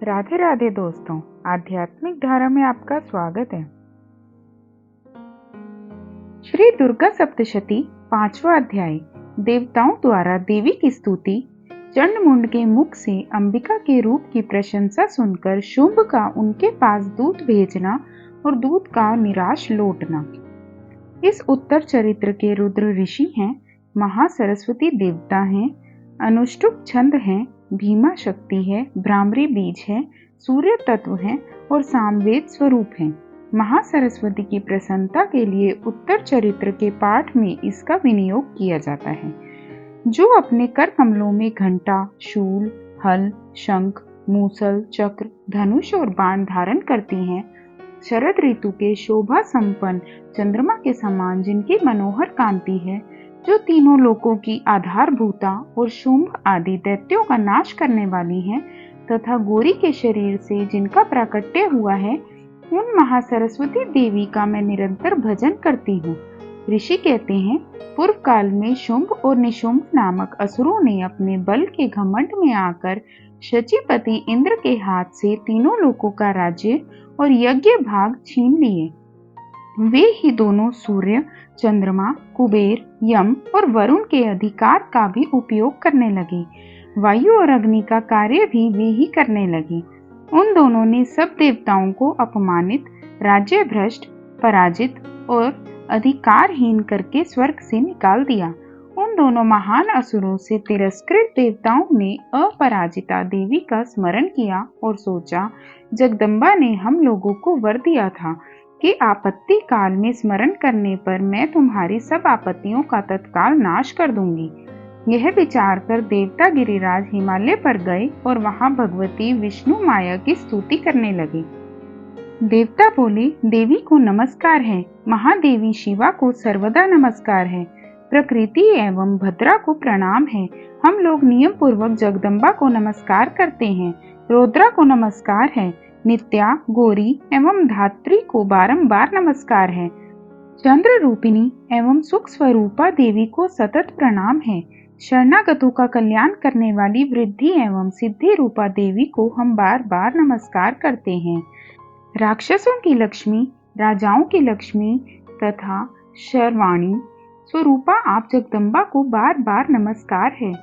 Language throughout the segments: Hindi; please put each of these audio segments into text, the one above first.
राधे राधे दोस्तों, आध्यात्मिक धारा में आपका स्वागत है। श्री दुर्गा सप्तशती 5वां अध्याय। देवताओं द्वारा देवी की स्तुति। चंडमुंड के मुख से अंबिका के रूप की प्रशंसा सुनकर शुंभ का उनके पास दूत भेजना और दूत का निराश लौटना। इस उत्तर चरित्र के रुद्र ऋषि हैं, महासरस्वती देवता हैं, अनुष्टुप छंद हैं, भीमा शक्ति है, भ्रामरी बीज है, सूर्य तत्व है और सामवेद स्वरूप है। महासरस्वती की प्रसन्नता के लिए उत्तर चरित्र के पाठ में इसका विनियोग किया जाता है। जो अपने कर कमलों में घंटा, शूल, हल, शंख, मूसल, चक्र, धनुष और बाण धारण करती हैं, शरद ऋतु के शोभा संपन्न चंद्रमा के समान जिनकी मनोहर कांति है, जो तीनों लोकों की आधारभूता और शुंभ आदि दैत्यों का नाश करने वाली है, तथा गौरी के शरीर से जिनका प्राकट्य हुआ है, उन महासरस्वती देवी का मैं निरंतर भजन करती हूँ। ऋषि कहते हैं, पूर्व काल में शुंभ और निशुंभ नामक असुरों ने अपने बल के घमंड में आकर शचीपति इंद्र के हाथ से तीनों लोकों का राज्य और यज्ञ भाग छीन लिए। वे ही दोनों सूर्य, चंद्रमा, कुबेर, यम और वरुण के अधिकार का भी उपयोग करने लगे। वायु और अग्नि का कार्य भी वे ही करने लगे। उन दोनों ने सब देवताओं को अपमानित, राज्य भ्रष्ट, पराजित और अधिकारहीन करके स्वर्ग से निकाल दिया। उन दोनों महान असुरों से तिरस्कृत देवताओं ने अपराजिता देवी का स्मरण किया और सोचा, जगदम्बा ने हम लोगों को वर दिया था कि आपत्ति काल में स्मरण करने पर मैं तुम्हारी सब आपत्तियों का तत्काल नाश कर दूंगी। यह विचार कर देवता गिरिराज हिमालय पर गए और वहां भगवती विष्णु माया की स्तुति करने लगे। देवता बोले, देवी को नमस्कार है, महादेवी शिवा को सर्वदा नमस्कार है, प्रकृति एवं भद्रा को प्रणाम है। हम लोग नियम पूर्वक जगदम्बा को नमस्कार करते हैं, रुद्रा को नमस्कार है, नित्या, गौरी एवं धात्री को बारंबार नमस्कार है, चंद्र रूपिणी एवं सुख स्वरूपा देवी को सतत प्रणाम है, शरणागतों का कल्याण करने वाली वृद्धि एवं सिद्धि रूपा देवी को हम बार बार नमस्कार करते हैं। राक्षसों की लक्ष्मी, राजाओं की लक्ष्मी तथा शर्वाणी स्वरूपा आप जगदम्बा को बार बार नमस्कार है।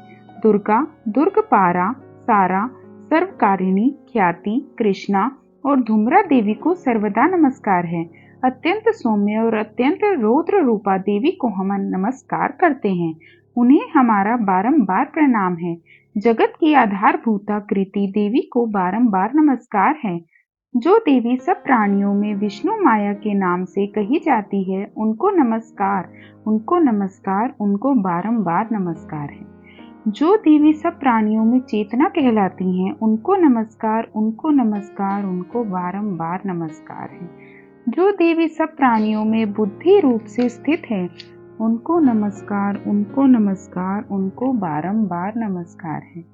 दुर्गा, दुर्गपारा, सारा, सर्वकारिणी, ख्याति, कृष्णा और धूम्रा देवी को सर्वदा नमस्कार है। अत्यंत सौम्य और अत्यंत रौद्र रूपा देवी को हम नमस्कार करते हैं, उन्हें हमारा बारंबार प्रणाम है। जगत की आधारभूता कृति देवी को बारंबार नमस्कार है। जो देवी सब प्राणियों में विष्णु माया के नाम से कही जाती है, उनको नमस्कार, उनको नमस्कार, उनको बारंबार नमस्कार है। जो देवी सब प्राणियों में चेतना कहलाती हैं, उनको नमस्कार, उनको नमस्कार, उनको बारंबार नमस्कार है। जो देवी सब प्राणियों में बुद्धि रूप से स्थित है, उनको नमस्कार, उनको नमस्कार, उनको बारंबार नमस्कार है।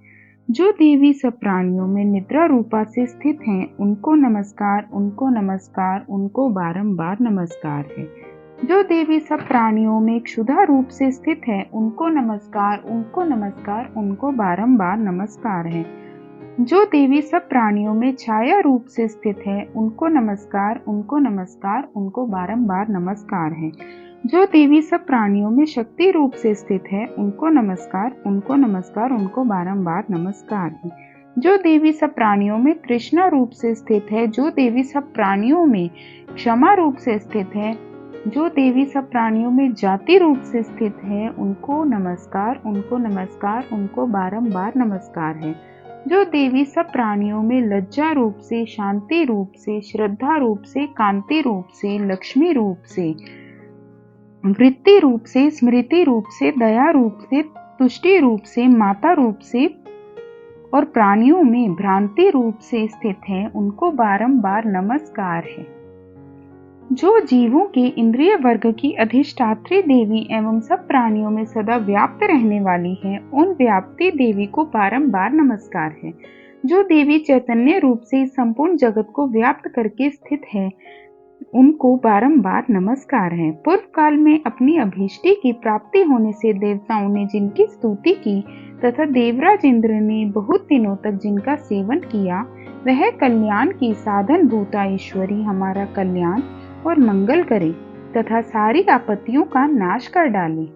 जो देवी सब प्राणियों में निद्रा रूपा से स्थित हैं, उनको नमस्कार, उनको नमस्कार, उनको बारंबार नमस्कार है। जो देवी सब प्राणियों में क्षुधा रूप से स्थित है, उनको नमस्कार, उनको नमस्कार, उनको बारंबार नमस्कार है। जो देवी सब प्राणियों में छाया रूप से स्थित है, उनको नमस्कार, उनको नमस्कार, उनको बारंबार नमस्कार है। जो देवी सब प्राणियों में शक्ति रूप से स्थित है, उनको नमस्कार, उनको नमस्कार, उनको बारंबार नमस्कार है। जो देवी सब प्राणियों में तृष्णा रूप से स्थित है, जो देवी सब प्राणियों में क्षमा रूप से स्थित है, जो देवी सब प्राणियों में जाति रूप से स्थित है, उनको नमस्कार, उनको नमस्कार, उनको बारंबार नमस्कार है। जो देवी सब प्राणियों में लज्जा रूप से, शांति रूप से, श्रद्धा रूप से, कांति रूप से, लक्ष्मी रूप से, वृत्ति रूप से, स्मृति रूप से, दया रूप से, तुष्टि रूप से, माता रूप से और प्राणियों में भ्रांति रूप से स्थित है, उनको बारंबार नमस्कार है। जो जीवों के इंद्रिय वर्ग की अधिष्ठात्री देवी एवं सब प्राणियों में सदा व्याप्त रहने वाली है, उन व्याप्ति देवी को बारंबार नमस्कार है। जो देवी चैतन्य रूप से संपूर्ण जगत को व्याप्त करके स्थित है, उनको बारंबार नमस्कार है। पूर्व काल में अपनी अभीष्टि की प्राप्ति होने से देवताओं ने जिनकी स्तुति की तथा देवराज इंद्र ने बहुत दिनों तक जिनका सेवन किया, वह कल्याण की साधन भूता ईश्वरी हमारा कल्याण और मंगल करे तथा सारी आपत्तियों का नाश कर डाले।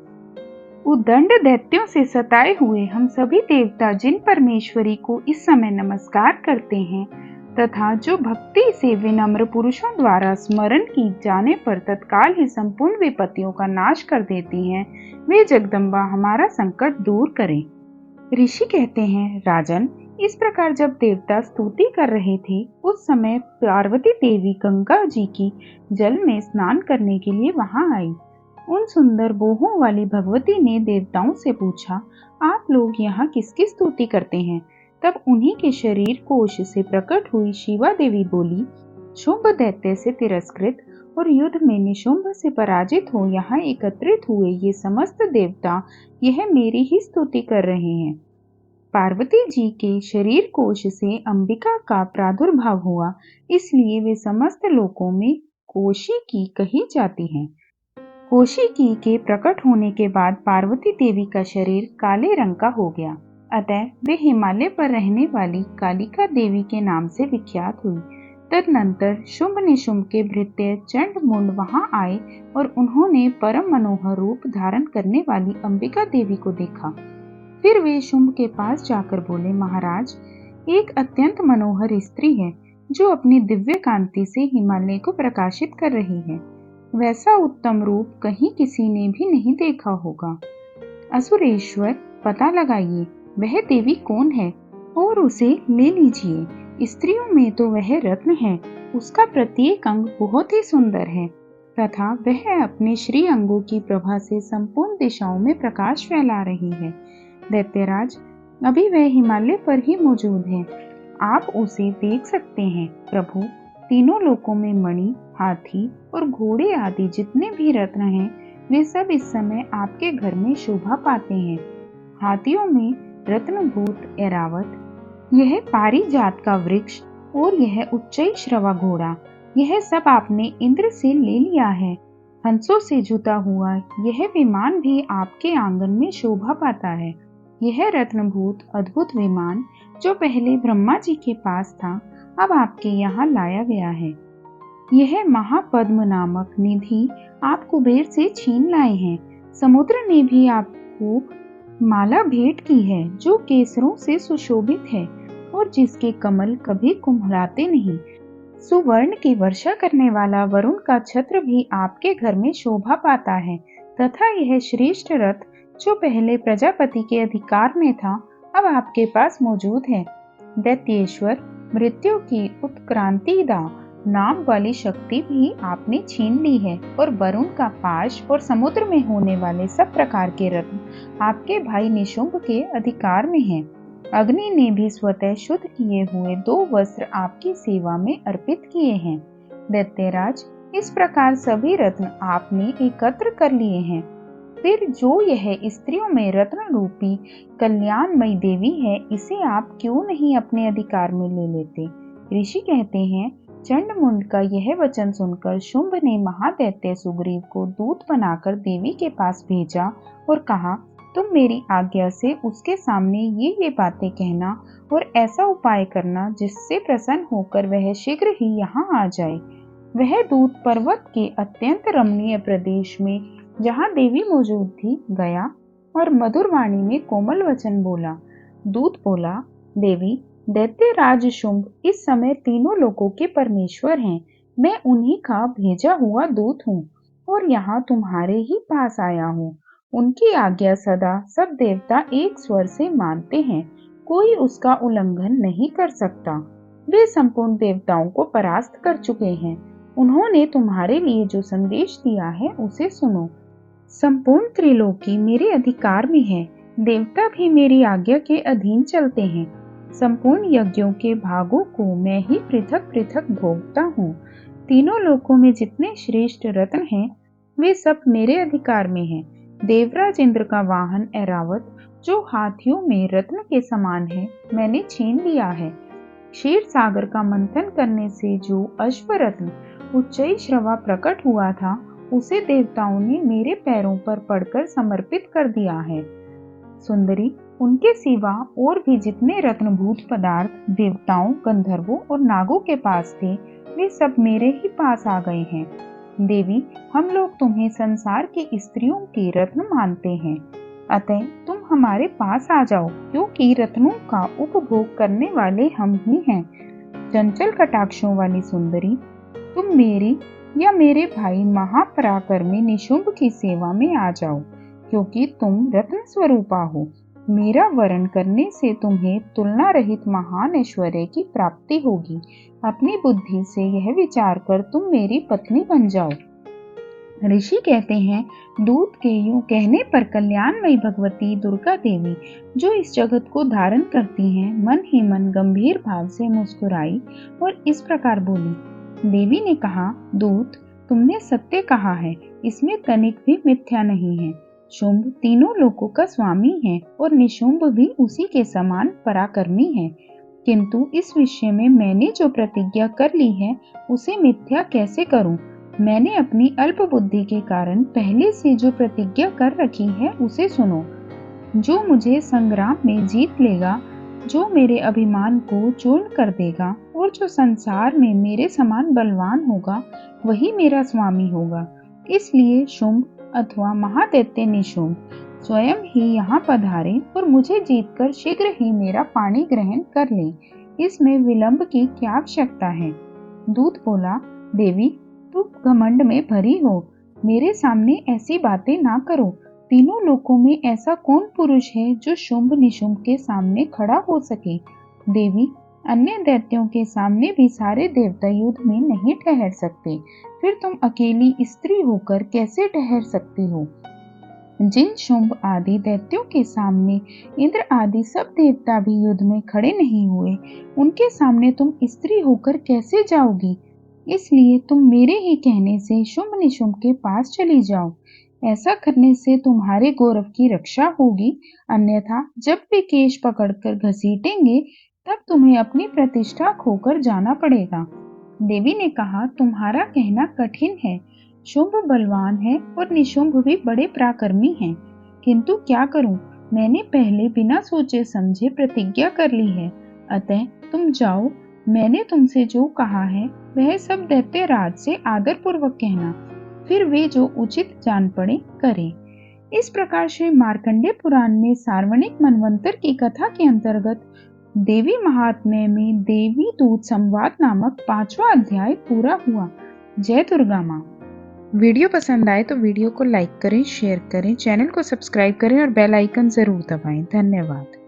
उद्दंड दैत्यों से सताए हुए हम सभी देवता जिन परमेश्वरी को इस समय नमस्कार करते हैं तथा जो भक्ति से विनम्र पुरुषों द्वारा स्मरण की जाने पर तत्काल ही संपूर्ण विपत्तियों का नाश कर देती हैं, वे जगदम्बा हमारा संकट दूर करें। ऋषि कहते हैं, राजन, इस प्रकार जब देवता स्तुति कर रहे थे उस समय पार्वती देवी गंगा जी की जल में स्नान करने के लिए वहां आई। उन सुंदर बोहों वाली भगवती ने देवताओं से पूछा, आप लोग यहाँ किसकी स्तुति करते हैं? तब उन्हीं के शरीर कोश से प्रकट हुई शिवा देवी बोली, शुंभ दैत्य से तिरस्कृत और युद्ध में निशुंभ से पराजित हो यहाँ एकत्रित हुए ये समस्त देवता यह मेरी ही स्तुति कर रहे हैं। पार्वती जी के शरीर कोश से अंबिका का प्रादुर्भाव हुआ, इसलिए वे समस्त लोकों में कोशी की कही जाती हैं। कोशिकी के प्रकट होने के बाद पार्वती देवी का शरीर काले रंग का हो गया, अतः वे हिमालय पर रहने वाली कालिका देवी के नाम से विख्यात हुई। तदनंतर शुंभ निशुंभ के भृत्य चंड मुंड वहां आए और उन्होंने परम मनोहर रूप धारण करने वाली अंबिका देवी को देखा। फिर वे शुंभ के पास जाकर बोले, महाराज, एक अत्यंत मनोहर स्त्री है जो अपनी दिव्य कांति से हिमालय को प्रकाशित कर रही है। वैसा उत्तम रूप कहीं किसी ने भी नहीं देखा होगा। असुरेश्वर, पता लगाइए वह देवी कौन है और उसे ले लीजिए। स्त्रियों में तो वह रत्न है, उसका प्रत्येक अंग बहुत ही सुंदर है तथा वह अपने श्री अंगों की प्रभा से संपूर्ण दिशाओं में प्रकाश फैला रही है। दैत्यराज, अभी वह हिमालय पर ही मौजूद है, आप उसे देख सकते हैं। प्रभु, तीनों लोकों में मणि, हाथी और घोड़े आदि जितने भी रत्न हैं, वे सब इस समय आपके घर में शोभा पाते हैं। हाथियों में रत्नभूत ऐरावत, यह पारिजात का वृक्ष और यह उच्चई श्रवा घोड़ा, यह सब आपने इंद्र से ले लिया है। हंसों से जुता हुआ यह विमान भी आपके आंगन में शोभा पाता है। यह रत्नभूत अद्भुत विमान जो पहले ब्रह्मा जी के पास था, अब आपके यहाँ लाया गया है। यह महापद्म नामक निधि आप कुबेर से छीन लाए हैं। समुद्र ने भी आपको माला भेंट की है जो केसरों से सुशोभित है और जिसके कमल कभी कुम्हलाते नहीं। सुवर्ण की वर्षा करने वाला वरुण का छत्र भी आपके घर में शोभा पाता है तथा यह श्रेष्ठ रथ जो पहले प्रजापति के अधिकार में था, अब आपके पास मौजूद है। दैत्येश्वर, मृत्यु की उत्क्रांतिदा नाम वाली शक्ति भी आपने छीन ली है और वरुण का पाश और समुद्र में होने वाले सब प्रकार के रत्न आपके भाई निशुंभ के अधिकार में हैं। अग्नि ने भी स्वतः शुद्ध किए हुए 2 वस्त्र आपकी सेवा में अर्पित किए हैं। दैत्यराज, इस प्रकार सभी रत्न आपने एकत्र कर लिए हैं। फिर जो यह स्त्रियों में रत्न रूपी कल्याणमयी देवी है, इसे आप क्यों नहीं अपने अधिकार में ले लेते? ऋषि कहते हैं, चंडमुंड का यह वचन सुनकर शुंभ ने महादैत्य सुग्रीव को दूत बनाकर देवी के पास भेजा और कहा, तुम मेरी आज्ञा से उसके सामने ये बातें कहना और ऐसा उपाय करना जिससे प्रसन्न होकर वह शीघ्र ही यहाँ आ जाए। वह दूत पर्वत के अत्यंत रमणीय प्रदेश में जहाँ देवी मौजूद थी गया और मधुर वाणी में कोमल वचन बोला। दूत बोला, देवी, दैत्य राज शुंभ इस समय तीनों लोकों के परमेश्वर हैं। मैं उन्हीं का भेजा हुआ दूत हूँ और यहाँ तुम्हारे ही पास आया हूँ। उनकी आज्ञा सदा सब देवता एक स्वर से मानते हैं, कोई उसका उल्लंघन नहीं कर सकता। वे संपूर्ण देवताओं को परास्त कर चुके हैं। उन्होंने तुम्हारे लिए जो संदेश दिया है उसे सुनो। संपूर्ण त्रिलोकी मेरे अधिकार में है, देवता भी मेरी आज्ञा के अधीन चलते हैं। संपूर्ण यज्ञों के भागों को मैं ही पृथक पृथक भोगता हूँ। तीनों लोकों में जितने श्रेष्ठ रत्न हैं, वे सब मेरे अधिकार में हैं। देवराज इंद्र का वाहन ऐरावत जो हाथियों में रत्न के समान है, मैंने छीन लिया है। क्षीर सागर का मंथन करने से जो अश्व रत्न उच्चई श्रवा प्रकट हुआ था, उसे देवताओं ने मेरे पैरों पर पड़कर समर्पित कर दिया है। सुंदरी, उनके सिवा और भी जितने रत्नभूत पदार्थ देवताओं, गंधर्वों और नागों के पास थे, वे सब मेरे ही पास आ गए हैं। देवी, हम लोग तुम्हें संसार की स्त्रियों की रत्न मानते हैं, अतः तुम हमारे पास आ जाओ, क्योंकि रत्नों का उपभोग करने वाले हम ही हैं। चंचल कटाक्षों वाली सुंदरी, तुम मेरी या मेरे भाई महापराक्रमी निशुंभ की सेवा में आ जाओ, क्योंकि तुम रत्न स्वरूपा हो। मेरा वरण करने से तुम्हें तुलना रहित महान ऐश्वर्य की प्राप्ति होगी। अपनी बुद्धि से यह विचार कर तुम मेरी पत्नी बन जाओ। ऋषि कहते हैं, दूत के यूं कहने पर कल्याणमयी भगवती दुर्गा देवी, जो इस जगत को धारण करती हैं, मन ही मन गंभीर भाव से मुस्कुराई और इस प्रकार बोली। देवी ने कहा, दूत, तुमने सत्य कहा है, इसमें तनिक भी मिथ्या नहीं है। शुंभ तीनों लोकों का स्वामी है और निशुंभ भी उसी के समान पराक्रमी है, किंतु इस विषय में मैंने जो प्रतिज्ञा कर ली है उसे मिथ्या कैसे करूं? मैंने अपनी अल्प बुद्धि के कारण पहले से जो प्रतिज्ञा कर रखी है उसे सुनो। जो मुझे संग्राम में जीत लेगा, जो मेरे अभिमान को चूर्ण कर देगा और जो संसार में मेरे समान बलवान होगा, वही मेरा स्वामी होगा। इसलिए शुंभ अथवा महादैत्य निशुंभ स्वयं ही यहाँ पधारे और मुझे जीतकर शीघ्र ही मेरा पाणी ग्रहण कर ले। इसमें विलंब की क्या आवश्यकता है? दूत बोला, देवी, तुम घमंड में भरी हो, मेरे सामने ऐसी बातें ना करो। तीनों लोकों में ऐसा कौन पुरुष है जो शुंभ निशुंभ के सामने खड़ा हो सके? देवी, अन्य दैत्यों के सामने भी सारे देवता युद्ध में नहीं ठहर सकते, फिर तुम अकेली स्त्री होकर कैसे ठहर सकती हो? जिन शुंभ आदि दैत्यों के सामने इंद्र आदि सब देवता भी युद्ध में खड़े नहीं हुए, उनके सामने तुम स्त्री होकर कैसे जाओगी? इसलिए तुम मेरे ही कहने से शुंभ निशुंभ के पास चली जाओ। ऐसा करने से तुम्हारे गौरव की रक्षा होगी, अन्यथा जब वे केश पकड़कर घसीटेंगे तब तुम्हें अपनी प्रतिष्ठा खोकर जाना पड़ेगा। देवी ने कहा, तुम्हारा कहना कठिन है। शुंभ बलवान है और निशुंभ भी बड़े पराक्रमी हैं, किंतु क्या करूं? मैंने पहले बिना सोचे समझे प्रतिज्ञा कर ली है, अतः तुम जाओ। मैंने तुमसे जो कहा है वह सब दैत्य राज से आदर पूर्वक कहना, फिर वे जो उचित जान पड़े करें। इस प्रकार श्री मार्कंडेय पुराण में सार्वणिक मनवंतर की कथा के अंतर्गत देवी महात्म्य में देवी दूत संवाद नामक 5वां अध्याय पूरा हुआ। जय दुर्गा माँ। वीडियो पसंद आए तो वीडियो को लाइक करें, शेयर करें, चैनल को सब्सक्राइब करें और बेल आइकन जरूर दबाएं। धन्यवाद।